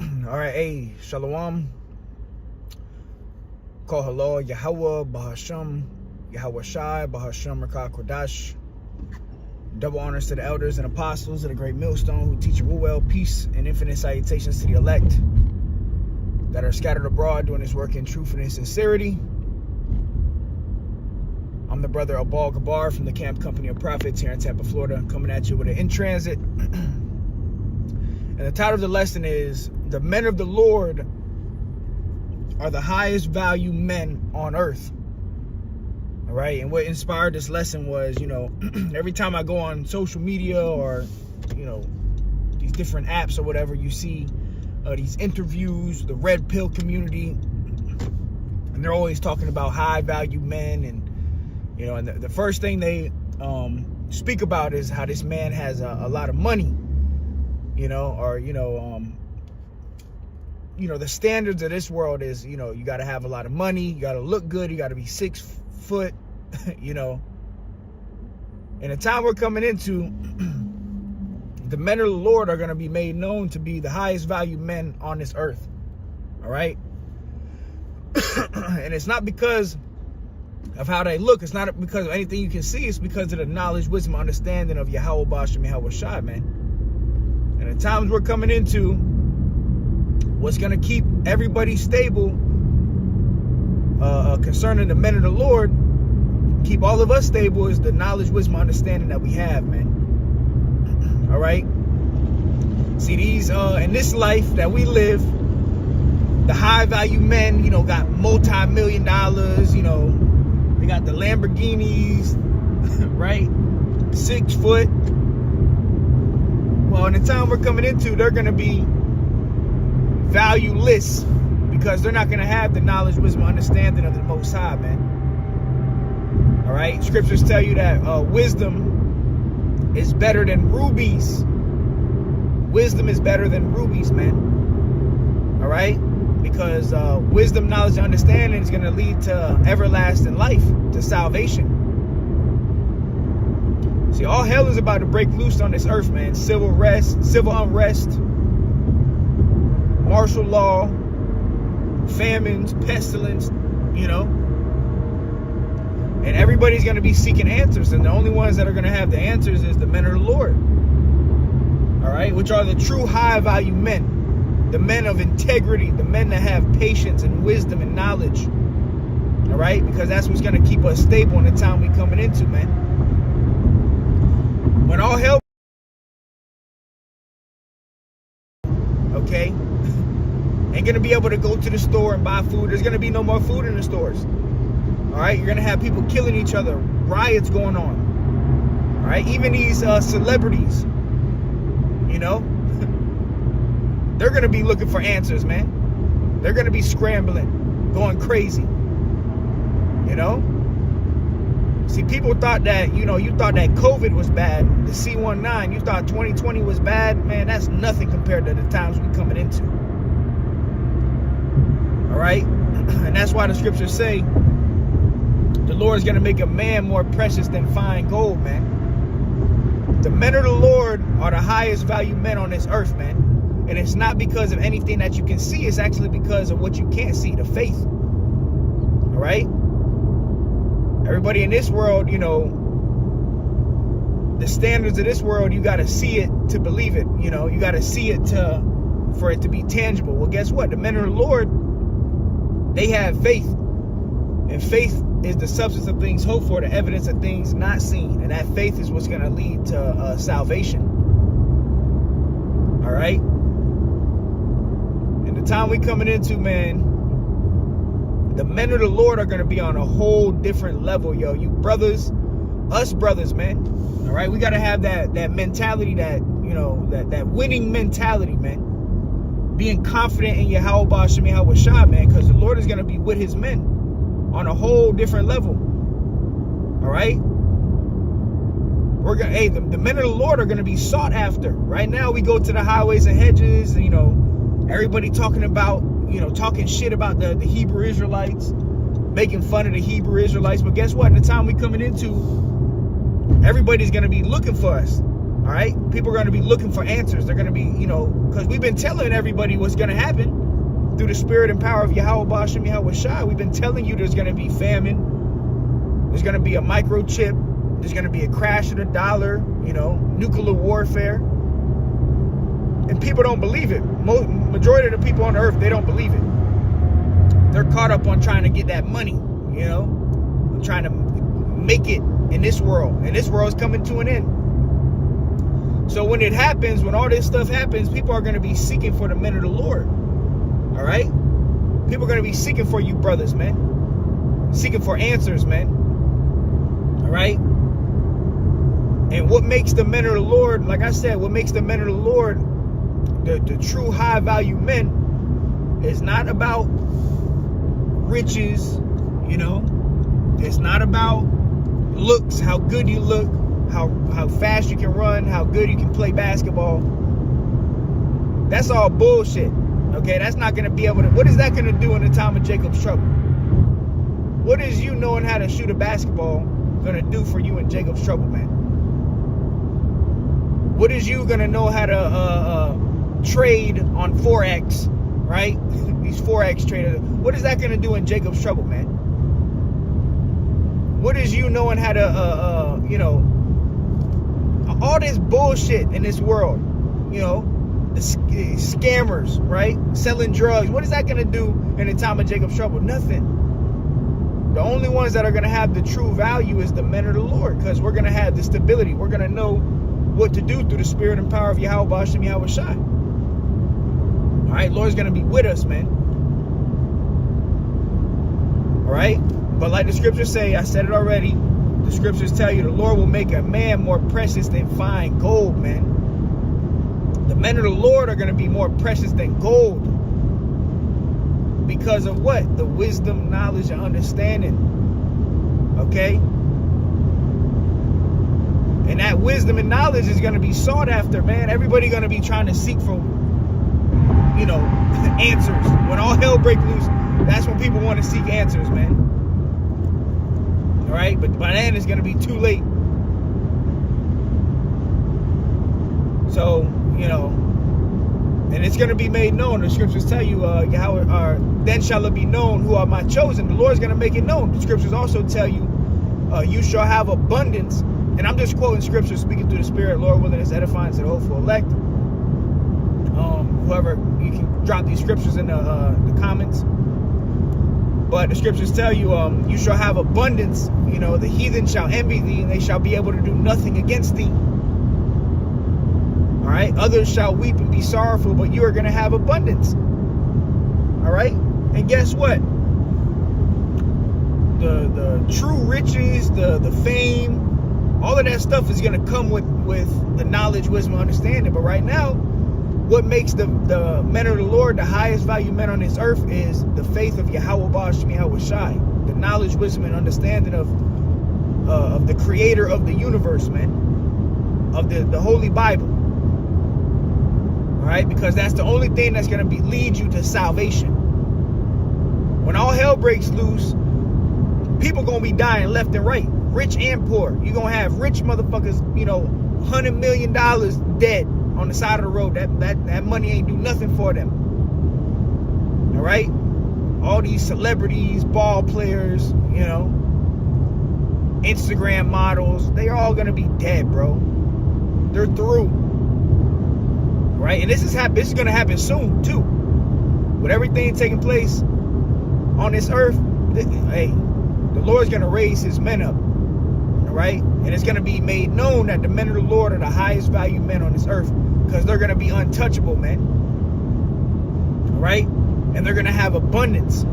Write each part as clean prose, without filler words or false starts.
All right, hey, Shalom. Call hello, Yahweh, Bahasham, Yahweh Shai, Bahasham, Rakah Kodash. Double honors to the elders and apostles of the great millstone who teach you well, peace and infinite salutations to the elect that are scattered abroad doing this work in truth and in sincerity. I'm the brother Abal Gabar from the Camp Company of Prophets here in Tampa, Florida, coming at you with an in transit. And the title of the lesson is The Men of the Lord are the highest value men on earth. All right, and what inspired this lesson was, every time I go on social media or, these different apps or whatever, you see these interviews, the red pill community, and they're always talking about high value men. And, and the first thing they speak about is how this man has a lot of money, the standards of this world is, you got to have a lot of money, you got to look good, you got to be 6 foot, In the time we're coming into, the men of the Lord are going to be made known to be the highest value men on this earth. All right. And it's not because of how they look. It's not because of anything you can see. It's because of the knowledge, wisdom, understanding of Yahweh Bashem, Yahweh Shai, man. And the times we're coming into, what's going to keep everybody stable concerning the men of the Lord, keep all of us stable, is the knowledge, wisdom, understanding that we have, man. All right. See, these in this life that we live, the high value men, got multi-million dollars, they got the Lamborghinis, right? 6 foot. Well, in the time we're coming into, they're going to be valueless because they're not going to have the knowledge, wisdom, understanding of the Most High, man. All right. Scriptures tell you that wisdom is better than rubies. Wisdom is better than rubies, man. All right. Because wisdom, knowledge, and understanding is going to lead to everlasting life, to salvation. See, all hell is about to break loose on this earth, man. Civil unrest, martial law, famines, pestilence, And everybody's going to be seeking answers. And the only ones that are going to have the answers is the men of the Lord. All right? Which are the true high value men. The men of integrity. The men that have patience and wisdom and knowledge. All right? Because that's what's going to keep us stable in the time we're coming into, man. When all hell... Okay? Ain't going to be able to go to the store and buy food. There's going to be no more food in the stores. All right, you're going to have people killing each other, riots going on. All right, even these celebrities, they're going to be looking for answers, man. They're going to be scrambling, going crazy. See, people thought that, you thought that COVID was bad, the C-19, you thought 2020 was bad. Man, that's nothing compared to the times we're coming into. All right, and that's why the scriptures say, the Lord is going to make a man more precious than fine gold, man. The men of the Lord are the highest value men on this earth, man. And it's not because of anything that you can see. It's actually because of what you can't see, the faith. All right? Everybody in this world, the standards of this world, you got to see it to believe it. You got to see it for it to be tangible. Well, guess what? The men of the Lord, they have faith. And faith is the substance of things hoped for, the evidence of things not seen. And that faith is what's going to lead to salvation. All right? And the time we're coming into, man, the men of the Lord are going to be on a whole different level, yo. You brothers, us brothers, man. All right? We got to have that mentality, that winning mentality, man. Being confident in Yahweh Bashem, Yahweh Shai, man, because the Lord is going to be with his men on a whole different level. All right? The men of the Lord are going to be sought after. Right now we go to the highways and hedges, and everybody talking about, talking shit about the Hebrew Israelites, making fun of the Hebrew Israelites. But guess what? In the time we're coming into, everybody's going to be looking for us. All right? People are going to be looking for answers. They're going to be, because we've been telling everybody what's going to happen through the spirit and power of Yahweh Bashem Yahweh Shai. We've been telling you there's going to be famine. There's going to be a microchip. There's going to be a crash of the dollar, nuclear warfare. And people don't believe it. Majority of the people on earth, they don't believe it. They're caught up on trying to get that money, trying to make it in this world. And this world is coming to an end. So when it happens, when all this stuff happens, people are going to be seeking for the men of the Lord. All right? People are going to be seeking for you brothers, man. Seeking for answers, man. All right? And what makes the men of the Lord, like I said, what makes the men of the Lord the true high value men is not about riches, It's not about looks, how good you look, how fast you can run, how good you can play basketball. That's all bullshit. Okay, that's not going to be able to... What is that going to do in the time of Jacob's trouble? What is you knowing how to shoot a basketball going to do for you in Jacob's trouble, man? What is you going to know how to trade on Forex, right? These Forex traders. What is that going to do in Jacob's trouble, man? What is you knowing how to, all this bullshit in this world, the scammers, right? Selling drugs. What is that going to do in the time of Jacob's trouble? Nothing. The only ones that are going to have the true value is the men of the Lord, because we're going to have the stability. We're going to know what to do through the spirit and power of Yahweh Bashem Yahweh Shai. All right, Lord's going to be with us, man. All right? But like the scriptures say, I said it already, the scriptures tell you the Lord will make a man more precious than fine gold, man. The men of the Lord are going to be more precious than gold. Because of what? The wisdom, knowledge, and understanding. Okay? And that wisdom and knowledge is going to be sought after, man. Everybody going to be trying to seek for, answers. When all hell breaks loose, that's when people want to seek answers, man. All right? But by then, it's going to be too late. So, and it's going to be made known. The scriptures tell you, then shall it be known who are my chosen. The Lord's going to make it known. The scriptures also tell you, you shall have abundance. And I'm just quoting scripture, speaking through the Spirit. Lord willing, is edifying to the hopeful elect. Whoever, you can drop these scriptures in the comments. But the scriptures tell you, you shall have abundance. The heathen shall envy thee, and they shall be able to do nothing against thee. All right? Others shall weep and be sorrowful, but you are going to have abundance. All right? And guess what? The true riches, the fame, all of that stuff is going to come with the knowledge, wisdom, and understanding. But right now, what makes the men of the Lord the highest value men on this earth is the faith of Yahweh Bashem Yahweh Shai. The knowledge, wisdom, and understanding of the creator of the universe, man. Of the Holy Bible. All right? Because that's the only thing that's going to lead you to salvation. When all hell breaks loose, people going to be dying left and right. Rich and poor. You're going to have rich motherfuckers, $100 million dead on the side of the road. That money ain't do nothing for them. All right? All these celebrities, ball players, Instagram models, they're all going to be dead, bro. They're through. Right? And this is going to happen soon, too. With everything taking place on this earth, the Lord's going to raise his men up. All right? And it's going to be made known that the men of the Lord are the highest value men on this earth, because they're going to be untouchable, man. All right? And they're going to have abundance.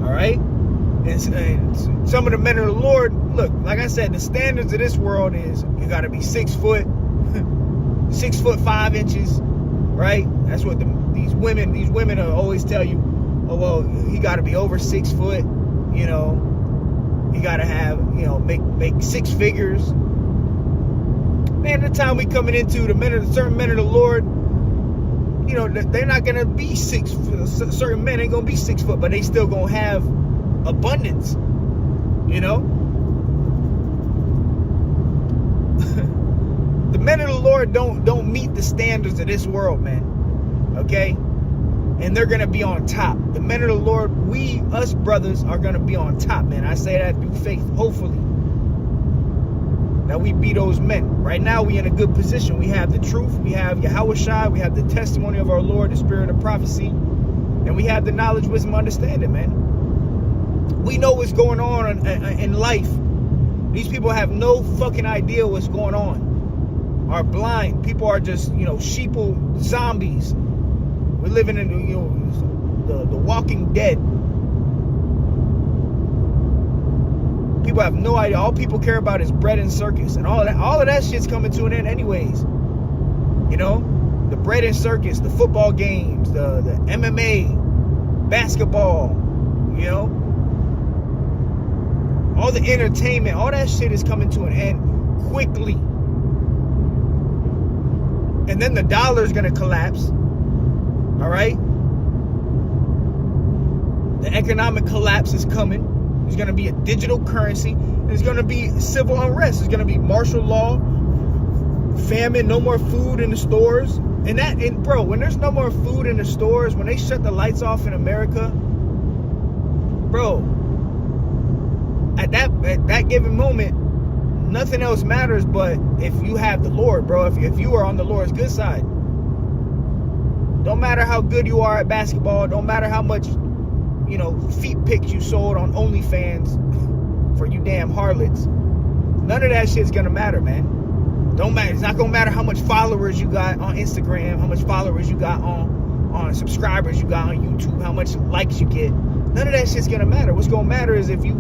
All right? And some of the men of the Lord, look, like I said, the standards of this world is you got to be 6 foot, 6 foot 5 inches, right? That's what these women always tell you. Oh, well, you got to be over 6 foot, you got to have, make 6 figures. Man, the time we coming into certain men of the Lord, they're not going to be 6 foot. Certain men ain't going to be 6 foot, but they still going to have men of the Lord don't meet the standards of this world, man. Okay? And they're going to be on top. The men of the Lord, us brothers, are going to be on top, man. I say that through faith, hopefully. That we be those men. Right now, we in a good position. We have the truth. We have Yahushua. We have the testimony of our Lord, the spirit of prophecy. And we have the knowledge, wisdom, understanding, man. We know what's going on in life. These people have no fucking idea what's going on. Are blind. People are just, sheeple zombies. We're living in, the Walking Dead. People have no idea. All people care about is bread and circus, and all of that shit's coming to an end, anyways. The bread and circus, the football games, the MMA, basketball. All the entertainment, all that shit is coming to an end quickly. And then the dollar's gonna collapse. All right? The economic collapse is coming. There's going to be a digital currency. There's going to be civil unrest. There's going to be martial law, famine, no more food in the stores. And bro, when there's no more food in the stores, when they shut the lights off in America, bro, at that given moment, nothing else matters but if you have the Lord, bro. If you are on the Lord's good side. Don't matter how good you are at basketball. Don't matter how much, feet pics you sold on OnlyFans for you damn harlots. None of that shit's gonna matter, man. Don't matter. It's not gonna matter how much followers you got on Instagram, how much followers you got on subscribers you got on YouTube, how much likes you get. None of that shit's gonna matter. What's gonna matter is if you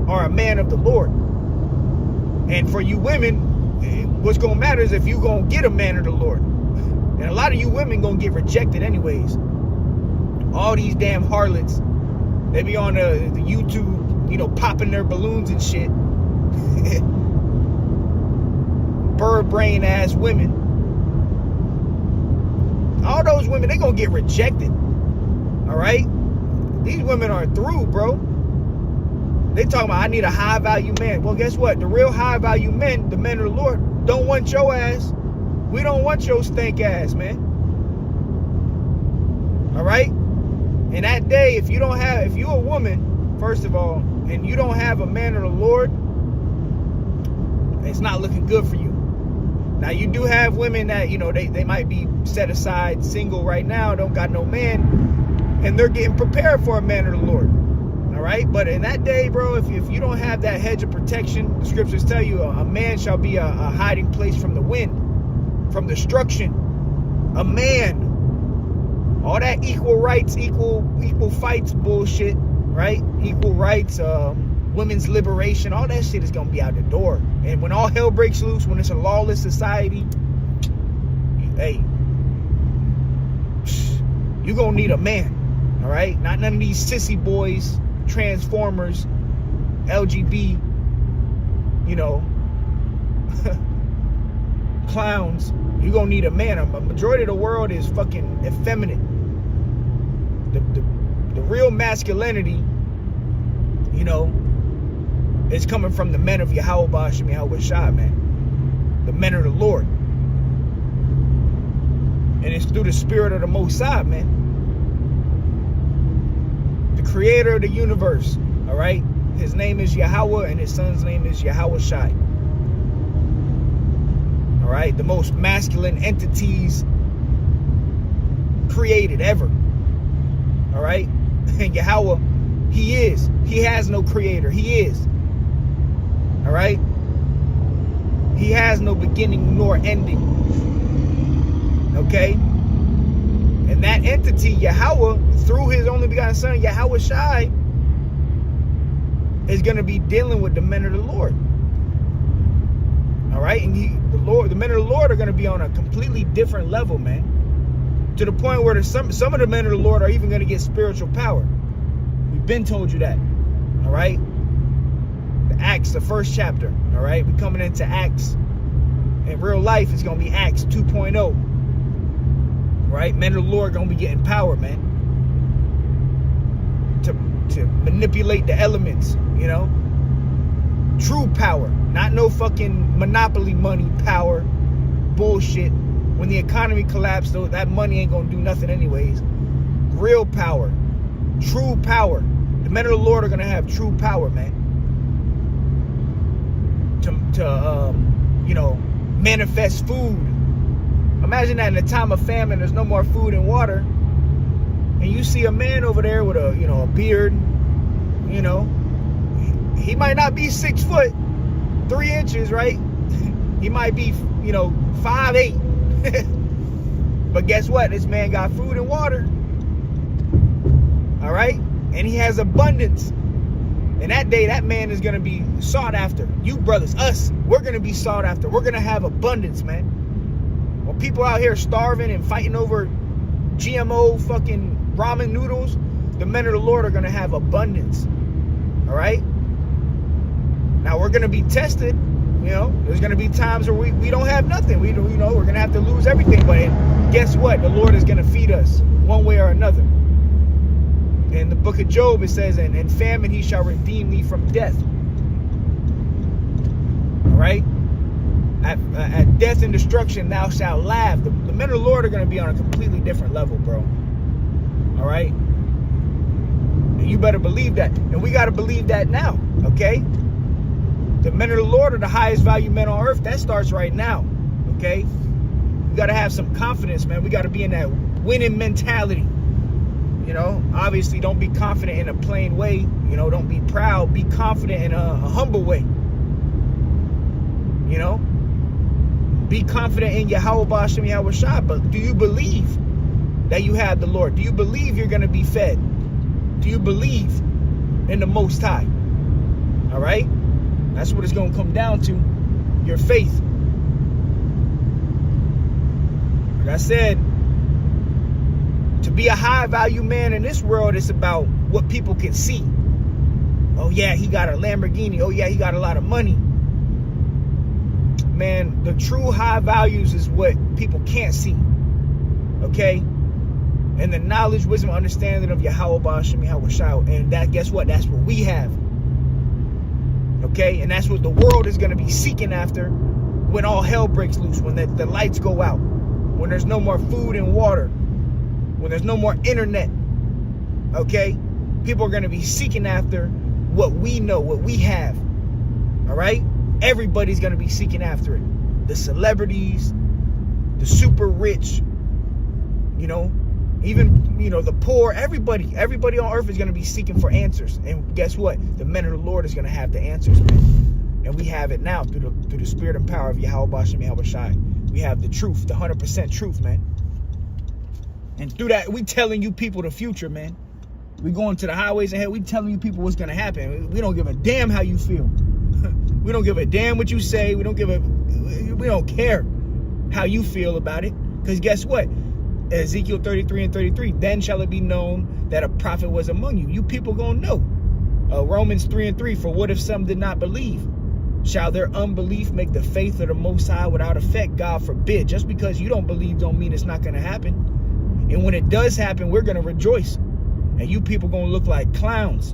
are a man of the Lord. And for you women, what's gonna matter is if you gonna get a man of the Lord. And a lot of you women gonna get rejected anyways. All these damn harlots, they be on the YouTube, popping their balloons and shit. Bird brain ass women. All those women, they gonna get rejected. All right? These women are through, bro. They talking about, I need a high value man. Well, guess what? The real high value men, the men of the Lord, don't want your ass. We don't want your stank ass, man. All right? And that day, if you're a woman, first of all, and you don't have a man of the Lord, it's not looking good for you. Now, you do have women that, they might be set aside, single right now, don't got no man, and they're getting prepared for a man of the Lord. All right? But in that day, bro, if you don't have that hedge of protection, the scriptures tell you a man shall be a hiding place from the wind. From destruction. A man. All that equal rights, equal fights bullshit, right? Equal rights, women's liberation, all that shit is gonna be out the door. And when all hell breaks loose, when it's a lawless society, hey, you gonna need a man, all right? Not none of these sissy boys, transformers, LGB, clowns. You gonna need a man. A majority of the world is fucking effeminate. The real masculinity, is coming from the men of Yahweh Bashim Yahweh Shah, man. The men of the Lord. And it's through the spirit of the Most High, man. The creator of the universe, all right? His name is Yahweh and his son's name is Yahweh Shai. All right, the most masculine entities created ever. All right, and Yahweh, he has no creator. He is. All right, he has no beginning nor ending. Okay, and that entity, Yahweh, through his only begotten son, Yahweh Shai, is going to be dealing with the men of the Lord. All right, and the men of the Lord are going to be on a completely different level, man. To the point where some of the men of the Lord are even going to get spiritual power. We've been told you that. All right, the Acts, the first chapter. All right, we're coming into Acts. In real life, it's going to be Acts 2.0. Right, men of the Lord are going to be getting power, man. To manipulate the elements, true power. Not no fucking monopoly money, power, bullshit. When the economy collapsed, though, that money ain't gonna do nothing anyways. Real power, true power. The men of the Lord are gonna have true power, man. To manifest food. Imagine that in a time of famine, there's no more food and water, and you see a man over there with a beard. He might not be 6 foot 3 inches, right? He might be 5'8". But guess what? This man got food and water. All right, and he has abundance. And that day, that man is going to be sought after. You brothers, us, we're going to be sought after. We're going to have abundance, man. When people out here starving and fighting over GMO fucking ramen noodles, the men of the Lord are going to have abundance. All right? Now, we're going to be tested. There's going to be times where we don't have nothing. We're going to have to lose everything. But guess what? The Lord is going to feed us one way or another. In the book of Job, it says, and in famine he shall redeem thee from death. All right? At death and destruction thou shalt laugh. The men of the Lord are going to be on a completely different level, bro. All right? And you better believe that. And we got to believe that now, okay? The men of the Lord are the highest value men on earth. That starts right now, okay? We got to have some confidence, man. We got to be in that winning mentality. Obviously, don't be confident in a plain way. Don't be proud. Be confident in a humble way. Be confident in Yahweh B'Ashem Yahweh Shai. But do you believe that you have the Lord? Do you believe you're going to be fed? Do you believe in the Most High? All right? That's what it's going to come down to. Your faith. Like I said, to be a high value man in this world, it's about what people can see. Oh yeah, he got a Lamborghini. Oh yeah, he got a lot of money. Man, the true high values is what people can't see. Okay? And the knowledge, wisdom, understanding of Yahweh B'Ashem Yahweh Shai. And that, guess what? That's what we have. Okay? And that's what the world is going to be seeking after when all hell breaks loose, when the lights go out, when there's no more food and water, when there's no more internet. Okay? People are going to be seeking after what we know, what we have. All right? Everybody's going to be seeking after it. The celebrities, the super rich, even, the poor, everybody on earth is going to be seeking for answers. And guess what? The men of the Lord is going to have the answers, man. And we have it now through the spirit and power of Yahweh B'Ashem Yahweh Shai. We have the truth, the 100% truth, man. And through that, we telling you people the future, man. We going to the highways and hell, we telling you people what's going to happen. We don't give a damn how you feel. We don't give a damn what you say. We don't care how you feel about it. Because guess what? Ezekiel 33:33, then shall it be known that a prophet was among you. You people gonna know. Romans 3:3, for what if some did not believe? Shall their unbelief make the faith of the Most High without effect? God forbid. Just because you don't believe don't mean it's not gonna happen. And when it does happen, we're gonna rejoice. And you people gonna look like clowns.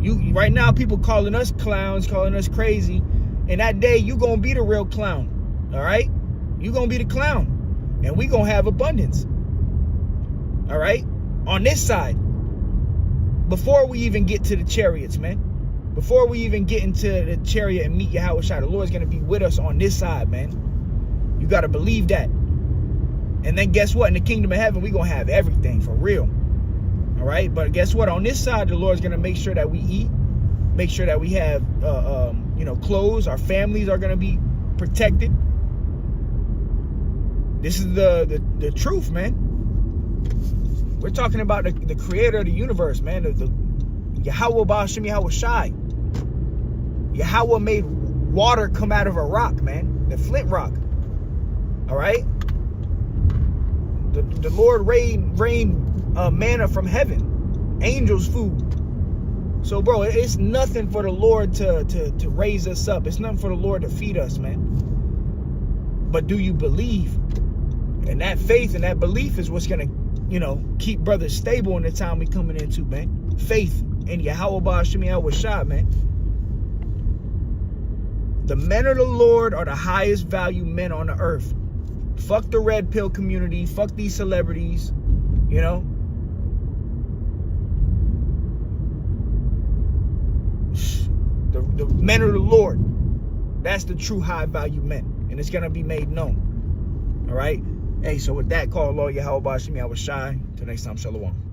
Right now, people calling us clowns, calling us crazy. And that day, you gonna be the real clown. All right? You gonna be the clown. And we gonna have abundance. All right? On this side. Before we even get to the chariots, man. Before we even get into the chariot and meet Yahweh Shai, the Lord's gonna be with us on this side, man. You gotta believe that. And then guess what? In the kingdom of heaven, we gonna have everything for real. All right? But guess what? On this side, the Lord's gonna make sure that we eat. Make sure that we have, clothes. Our families are gonna be protected. This is the truth, man. We're talking about the creator of the universe, man. The Yahweh B'Ashem Yahweh Shai. Yahweh made water come out of a rock, man. The flint rock. All right? The Lord rained manna from heaven. Angels' food. So, bro, it's nothing for the Lord to raise us up. It's nothing for the Lord to feed us, man. But do you believe? And that faith and that belief is what's going to, keep brothers stable in the time we coming into, man. Faith in Yahweh B'Ashem Yahweh Shai, man. The men of the Lord are the highest value men on the earth. Fuck the red pill community. Fuck these celebrities. You know? The men of the Lord. That's the true high value men. And it's going to be made known. All right? Hey, so with that, call Lord Yahweh Bashimi. I was shy. Till next time, shalom.